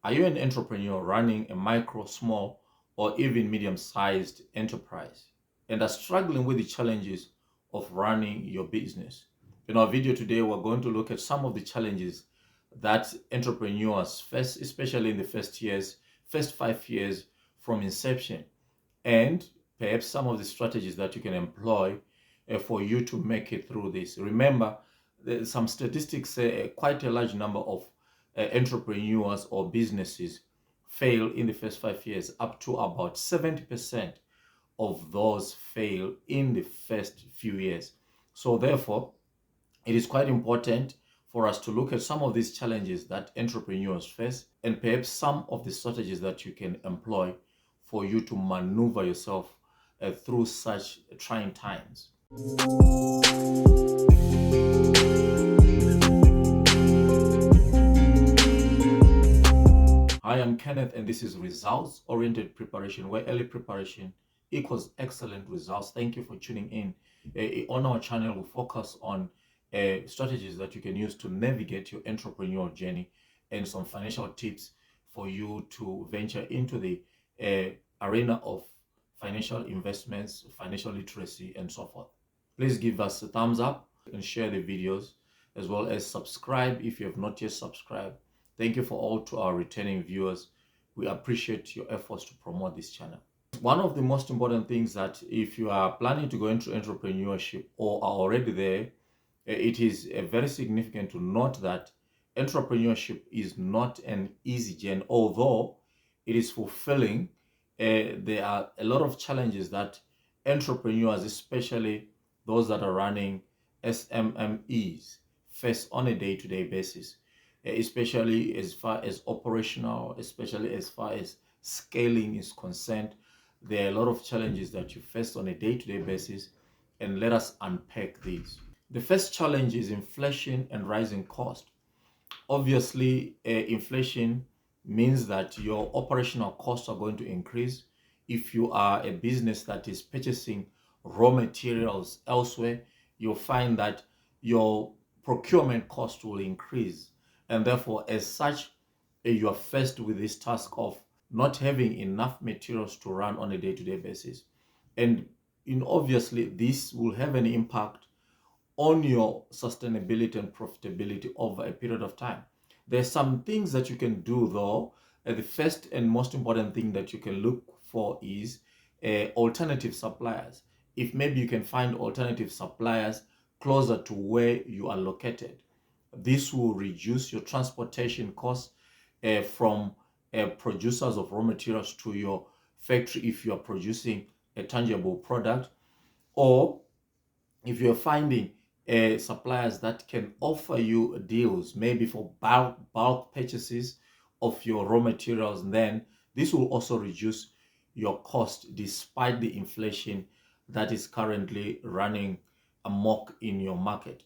Are you an entrepreneur running a micro, small, or even medium-sized enterprise and are struggling with the challenges of running your business? In our video today, we're going to look at some of the challenges that entrepreneurs face, especially in the first 5 years from inception, and perhaps some of the strategies that you can employ for you to make it through this. Remember, some statistics say quite a large number of entrepreneurs or businesses fail in the first 5 years. Up to about 70% of those fail in the first few years. So therefore, it is quite important for us to look at some of these challenges that entrepreneurs face and perhaps some of the strategies that you can employ for you to maneuver yourself through such trying times. Hi, I'm Kenneth, and this is results-oriented preparation, where early preparation equals excellent results. Thank you for tuning in. On our channel, we focus on strategies that you can use to navigate your entrepreneurial journey and some financial tips for you to venture into the arena of financial investments, financial literacy, and so forth. Please give us a thumbs up and share the videos, as well as subscribe if you have not yet subscribed. Thank you for all to our returning viewers. We appreciate your efforts to promote this channel. One of the most important things that if you are planning to go into entrepreneurship or are already there, it is very significant to note that entrepreneurship is not an easy journey. Although it is fulfilling, there are a lot of challenges that entrepreneurs, especially those that are running SMMEs, face on a day-to-day basis, especially as far as operational, especially as far as scaling is concerned. There are a lot of challenges that you face on a day-to-day basis, and let us unpack these. The first challenge is inflation and rising cost. Obviously, inflation means that your operational costs are going to increase. If you are a business that is purchasing raw materials elsewhere, you'll find that your procurement cost will increase. And therefore, as such, you are faced with this task of not having enough materials to run on a day-to-day basis. And obviously, this will have an impact on your sustainability and profitability over a period of time. There's some things that you can do though. The first and most important thing that you can look for is alternative suppliers. If maybe you can find alternative suppliers closer to where you are located, this will reduce your transportation costs from producers of raw materials to your factory if you are producing a tangible product, or if you're finding suppliers that can offer you deals, maybe for bulk purchases of your raw materials, then this will also reduce your cost despite the inflation that is currently running amok in your market.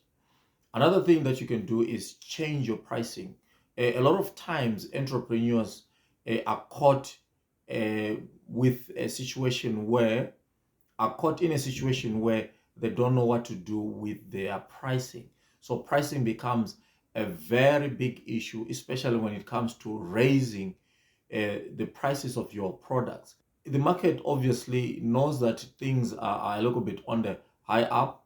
Another thing that you can do is change your pricing. A lot of times entrepreneurs are caught with a situation where they don't know what to do with their pricing. So pricing becomes a very big issue, especially when it comes to raising the prices of your products. The market obviously knows that things are a little bit on the high up.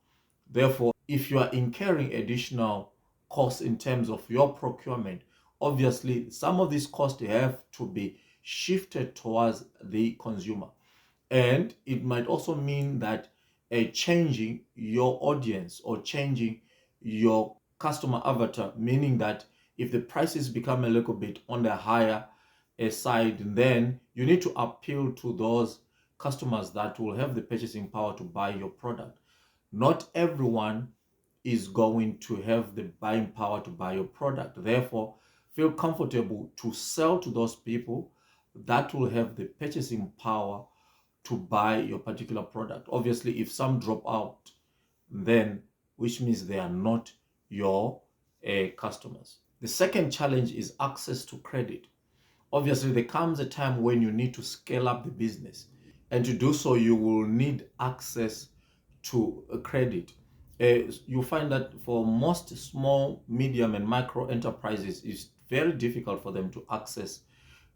Therefore, if you are incurring additional costs in terms of your procurement, obviously some of these costs have to be shifted towards the consumer. And it might also mean that changing your audience or changing your customer avatar, meaning that if the prices become a little bit on the higher side, then you need to appeal to those customers that will have the purchasing power to buy your product. Not everyone is going to have the buying power to buy your product. Therefore, feel comfortable to sell to those people that will have the purchasing power to buy your particular product. Obviously, if some drop out, then which means they are not your customers. The second challenge is access to credit. Obviously, there comes a time when you need to scale up the business, and to do so, you will need access to credit. You find that for most small, medium, and micro enterprises, it's very difficult for them to access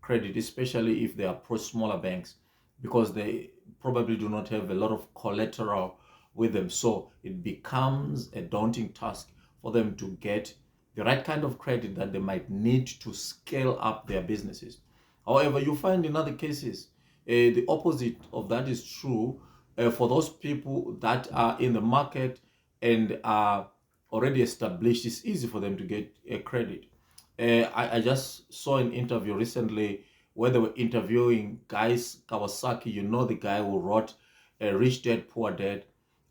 credit, especially if they approach smaller banks, because they probably do not have a lot of collateral with them. So it becomes a daunting task for them to get the right kind of credit that they might need to scale up their businesses. However, you find in other cases, the opposite of that is true for those people that are in the market and are already established. It's easy for them to get a credit. I just saw an interview recently where they were interviewing guys Kawasaki. You know, the guy who wrote Rich Dad Poor Dad.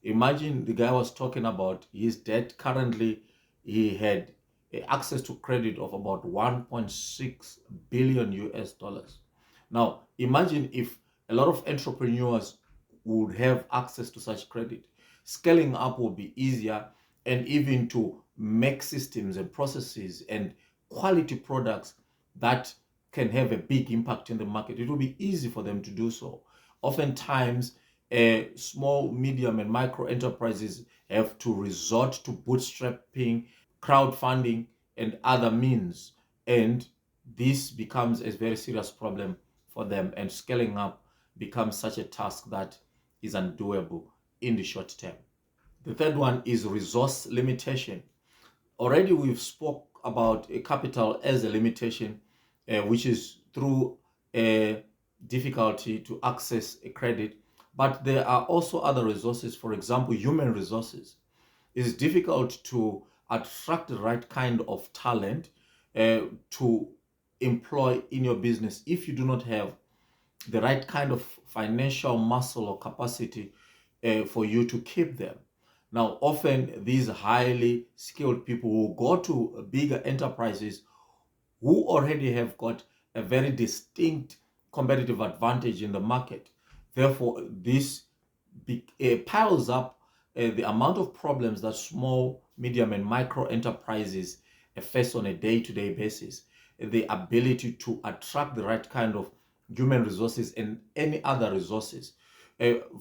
Imagine the guy was talking about his debt. Currently, he had access to credit of about 1.6 billion US dollars. Now, imagine if a lot of entrepreneurs would have access to such credit. Scaling up will be easier, and even to make systems and processes and quality products that can have a big impact in the market, it will be easy for them to do so. Oftentimes, small, medium, and micro enterprises have to resort to bootstrapping, crowdfunding, and other means. And this becomes a very serious problem for them, and scaling up becomes such a task that is undoable in the short term. The third one is resource limitation. Already we've spoke about a capital as a limitation, which is through a difficulty to access a credit. But there are also other resources, for example, human resources. It's difficult to attract the right kind of talent to employ in your business if you do not have the right kind of financial muscle or capacity for you to keep them. Now, often these highly skilled people will go to bigger enterprises who already have got a very distinct competitive advantage in the market. Therefore, this piles up the amount of problems that small, medium, and micro enterprises face on a day-to-day basis. The ability to attract the right kind of human resources and any other resources.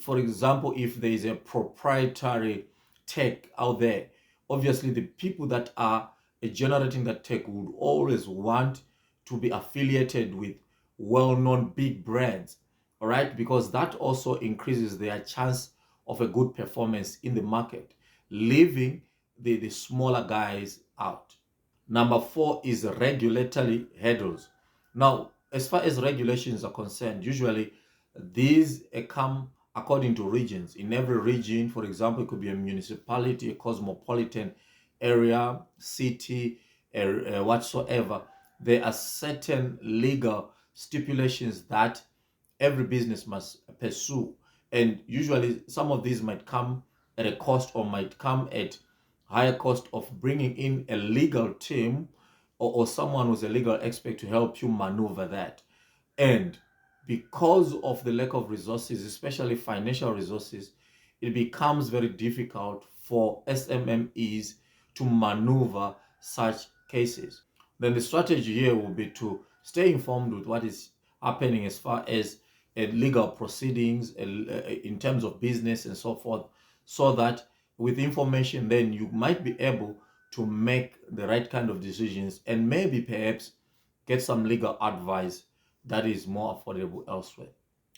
For example, if there is a proprietary tech out there, obviously the people that are generating that tech would always want to be affiliated with well-known big brands, all right, because that also increases their chance of a good performance in the market, leaving the smaller guys out. Number four is regulatory hurdles. Now, as far as regulations are concerned, usually these come according to regions. In every region, for example, it could be a municipality, a cosmopolitan area, city, whatsoever. There are certain legal stipulations that every business must pursue. And usually some of these might come at a cost or might come at higher cost of bringing in a legal team or someone who's a legal expert to help you maneuver that. And because of the lack of resources, especially financial resources, it becomes very difficult for SMMEs to maneuver such cases. Then the strategy here will be to stay informed with what is happening as far as legal proceedings in terms of business and so forth, so that with information then you might be able to make the right kind of decisions and maybe perhaps get some legal advice that is more affordable elsewhere.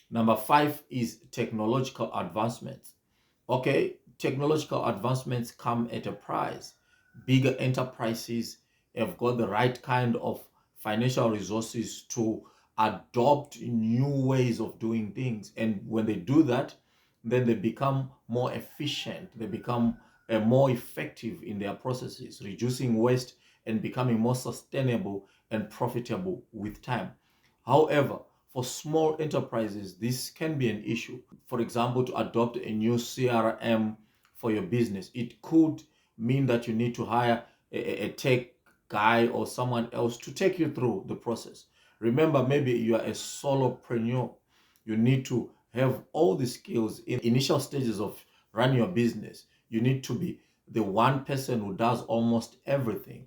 Number five is technological advancements. Okay, technological advancements come at a price. Bigger enterprises have got the right kind of financial resources to adopt new ways of doing things. And when they do that, then they become more efficient. They become more effective in their processes, reducing waste and becoming more sustainable and profitable with time. However, for small enterprises, this can be an issue. For example, to adopt a new CRM for your business, it could mean that you need to hire a tech guy or someone else to take you through the process. Remember, maybe you are a solopreneur. You need to have all the skills in initial stages of running your business. You need to be the one person who does almost everything.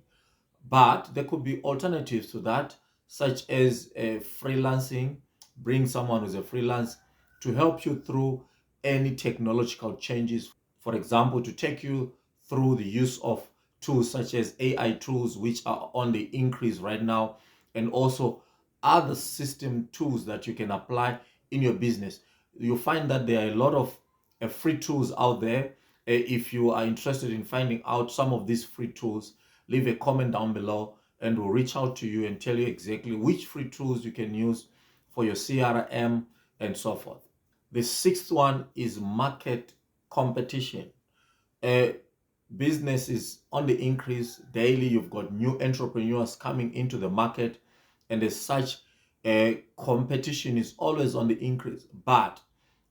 But there could be alternatives to that, such as freelancing. Bring someone who's a freelance to help you through any technological changes. For example, to take you through the use of tools such as AI tools, which are on the increase right now, and also other system tools that you can apply in your business. You'll find that there are a lot of free tools out there. If you are interested in finding out some of these free tools, leave a comment down below and we'll reach out to you and tell you exactly which free tools you can use for your CRM and so forth. The sixth one is market competition. Business is on the increase daily. You've got new entrepreneurs coming into the market, and as such, competition is always on the increase. But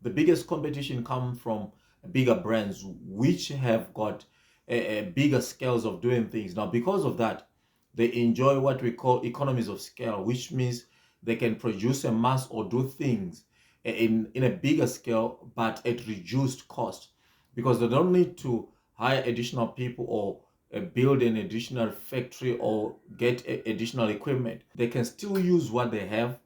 the biggest competition comes from bigger brands which have got bigger scales of doing things. Now, because of that, they enjoy what we call economies of scale, which means they can produce a mass or do things in a bigger scale, but at reduced cost, because they don't need to hire additional people or build an additional factory or get additional equipment. They can still use what they have,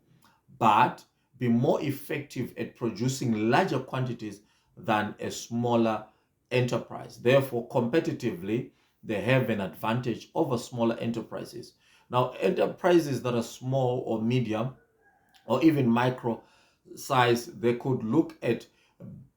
but be more effective at producing larger quantities than a smaller enterprise. Therefore, competitively, they have an advantage over smaller enterprises. Now, enterprises that are small or medium or even micro size, they could look at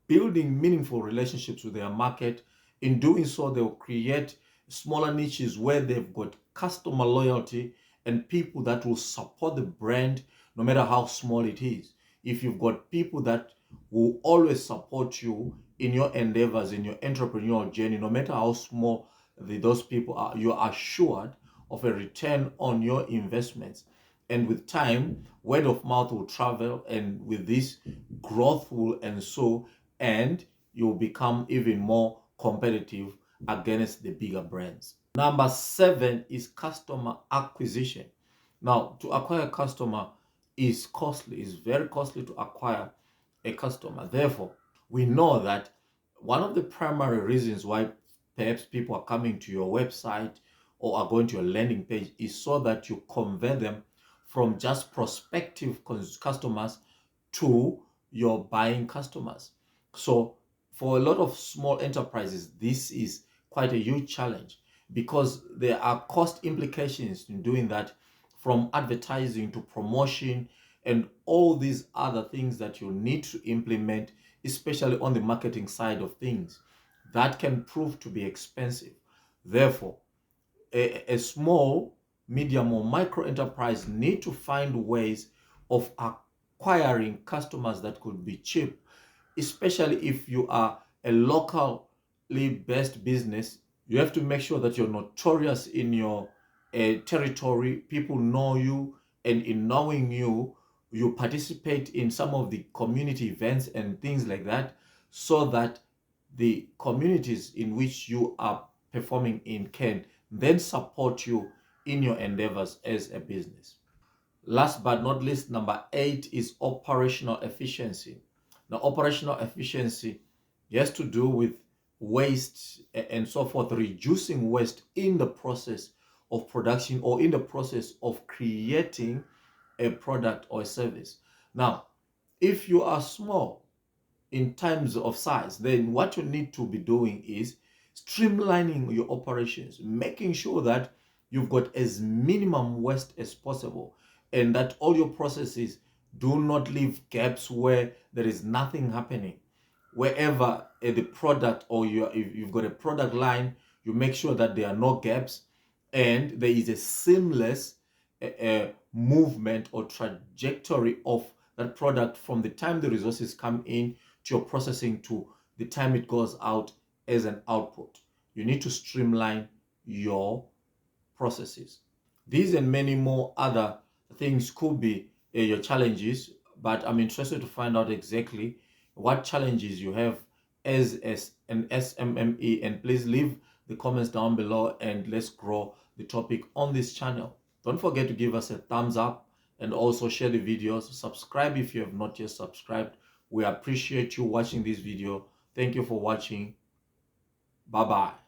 building meaningful relationships with their market. In doing so, they'll create smaller niches where they've got customer loyalty and people that will support the brand no matter how small it is. If you've got people that will always support you in your endeavors, in your entrepreneurial journey, no matter how small those people are, you are assured of a return on your investments. And with time, word of mouth will travel, and with this, growth will ensue, and you'll become even more competitive against the bigger brands. Number 7 is customer acquisition. Now, to acquire a customer is costly. It's very costly to acquire a customer. Therefore, we know that one of the primary reasons why perhaps people are coming to your website or are going to your landing page is so that you convert them from just prospective customers to your buying customers. So for a lot of small enterprises, this is quite a huge challenge because there are cost implications in doing that, from advertising to promotion and all these other things that you need to implement, especially on the marketing side of things. That can prove to be expensive. Therefore, a small, medium, or micro enterprise need to find ways of acquiring customers that could be cheap, especially if you are a locally based business. You have to make sure that you're notorious in your territory. People know you, and in knowing you, you participate in some of the community events and things like that, so that the communities in which you are performing in can then support you in your endeavors as a business. Last but not least, number 8 is operational efficiency. Now, operational efficiency has to do with waste and so forth, reducing waste in the process of production or in the process of creating a product or a service. Now, if you are small in terms of size, then what you need to be doing is streamlining your operations, making sure that you've got as minimum waste as possible, and that all your processes do not leave gaps where there is nothing happening. Wherever the product, or if you've got a product line, you make sure that there are no gaps and there is a seamless movement or trajectory of that product from the time the resources come in to your processing to the time it goes out as an output. You need to streamline your processes. These and many more other things could be your challenges, but I'm interested to find out exactly what challenges you have as an SMME, and please leave the comments down below and let's grow the topic on this channel. Don't forget to give us a thumbs up and also share the videos. Subscribe if you have not yet subscribed. We appreciate you watching this video. Thank you for watching. Bye bye.